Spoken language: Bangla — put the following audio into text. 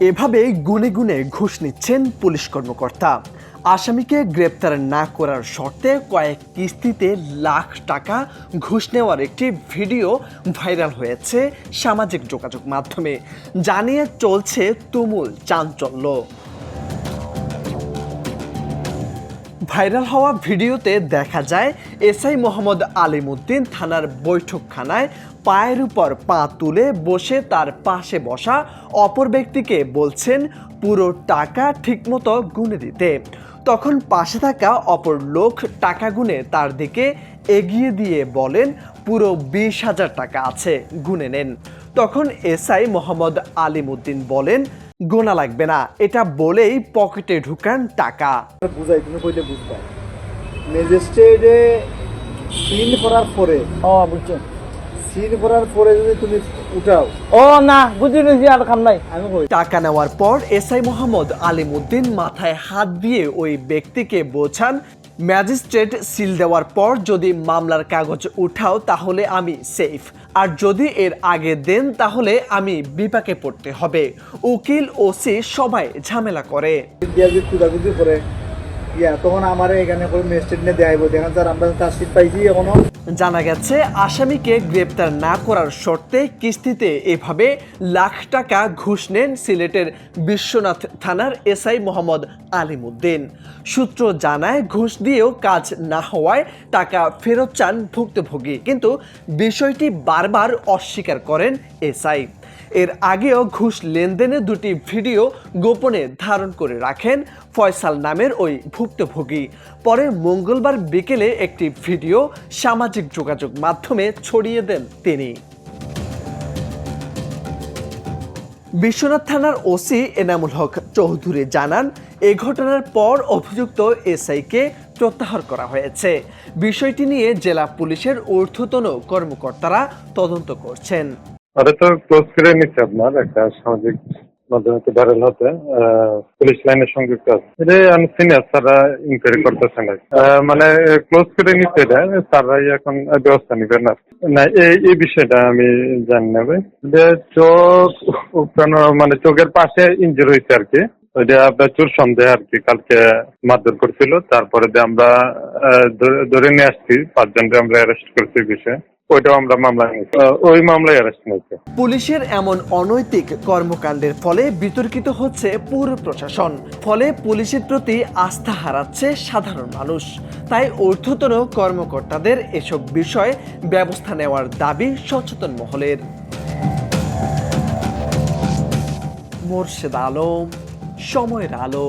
এভাবে গুনে গুনে ঘুষ নিচ্ছেন পুলিশ কর্মকর্তা। আসামিকে গ্রেপ্তার না করার শর্তে কয়েক কিস্তিতে লাখ টাকা ঘুষ নেওয়ার একটি ভিডিও ভাইরাল হয়েছে সামাজিক যোগাযোগ মাধ্যমে। জানিয়ে চলছে তুমুল চাঞ্চল্য। ভাইরাল হওয়া ভিডিওতে দেখা যায় এসআই মোহাম্মদ আলিমউদ্দিন থানার বৈঠকখানায় পায়ের উপর পা তুলে বসে তার পাশে বসা অপর ব্যক্তিকে বলছেন পুরো টাকা ঠিকমতো গুনে দিতে। তখন পাশে থাকা অপর লোক টাকা গুনে তার দিকে এগিয়ে দিয়ে বলেন পুরো 20,000 টাকা আছে, গুনে নেন। তখন এসআই মোহাম্মদ আলিমউদ্দিন বলেন গোনা লাগবে না, এটা বলেই পকেটে ঢুকান টাকা। বুঝাই তুমি কইলে বুঝবা ম্যাজিস্ট্রেটে সিল করার পরে বুঝছো সিল করার পরে যদি তুমি উঠাও না বুঝি নিছি আর কাম নাই। আমি কই টাকা নেওয়ার পর এসআই মোহাম্মদ আলিমউদ্দিন মাথায় হাত দিয়ে ওই ব্যক্তিকে বোঝান ম্যাজিস্ট্রেট সিল দেওয়ার পর যদি মামলার কাগজ উঠাও তাহলে আমি সেফ, আর যদি এর আগে দেন তাহলে আমি বিপাকে পড়তে হবে। উকিল ওসি সবাই ঝামেলা করে। দিয়া যে খুদাখুদি করে তখন আমার এখানে করে ম্যাজিস্ট্রেট নিয়ে দেখাইব, দেখেন স্যার আমরা তার সিট পাইছি এখনো। জানা গেছে আসামিকে গ্রেপ্তার না করার শর্তে কিস্তিতে এভাবে লাখ টাকা ঘুষ নেন সিলেটের বিশ্বনাথ থানার এসআই মোহাম্মদ আলিমউদ্দিন। সূত্র জানায় ঘুষ দিয়েও কাজ না হওয়ায় টাকা ফেরত চান ভুক্তভোগী, কিন্তু বিষয়টি বারবার অস্বীকার করেন এসআই। এর আগেও ঘুষ লেনদেনের দুটি ভিডিও গোপনে ধারণ করে রাখেন ফয়সাল নামের ওই ভুক্তভোগী। পরে মঙ্গলবার বিকেলে একটি ভিডিও সামাজিক যোগাযোগ মাধ্যমে ছড়িয়ে দেন তিনি। বিশ্বনাথ থানার ওসি এনামুল হক চৌধুরী জানান এ ঘটনার পর অভিযুক্ত এসআইকে প্রত্যাহার করা হয়েছে। বিষয়টি নিয়ে জেলা পুলিশের ঊর্ধ্বতন কর্মকর্তারা তদন্ত করছেন। ওটা তো ক্লোজ করে নিচ্ছে আপনার একটা সামাজিক মাধ্যমে তো ভাইরাল হতে পুলিশ লাইনের সংযুক্ত আছে। এটা আমি সিনিয়র স্যাররা ইনকোয়ারি করতেছেন, মানে ক্লোজ করে নিচ্ছে এটা স্যাররাই এখন ব্যবস্থা নেবেন। না এই বিষয়টা আমি জানি না ভাই। চোখ উপড়ানো মানে চোখের পাশে ইনজুরি হয়েছে আর কি, ওইটা আপনার চোর সন্দেহ আর কি। কালকে মারধর করছিল, তারপরে আমরা ধরে নিয়ে আসছি 5 জনকে আমরা অ্যারেস্ট করছি বিষয়ে। ওইটাও আমরা মামলা ওই মামলায় অ্যারেস্ট নিয়েছি। পুলিশের এমন অনৈতিক কর্মকাণ্ডের ফলে বিতর্কিত হচ্ছে পুরো প্রশাসন, ফলে পুলিশের প্রতি আস্থা হারাচ্ছে সাধারণ মানুষ। তাই ঊর্ধ্বতন কর্মকর্তাদের এসব বিষয়ে ব্যবস্থা নেওয়ার দাবি সচেতন মহলের। মোর্শেদ আলম, সময়ের আলো।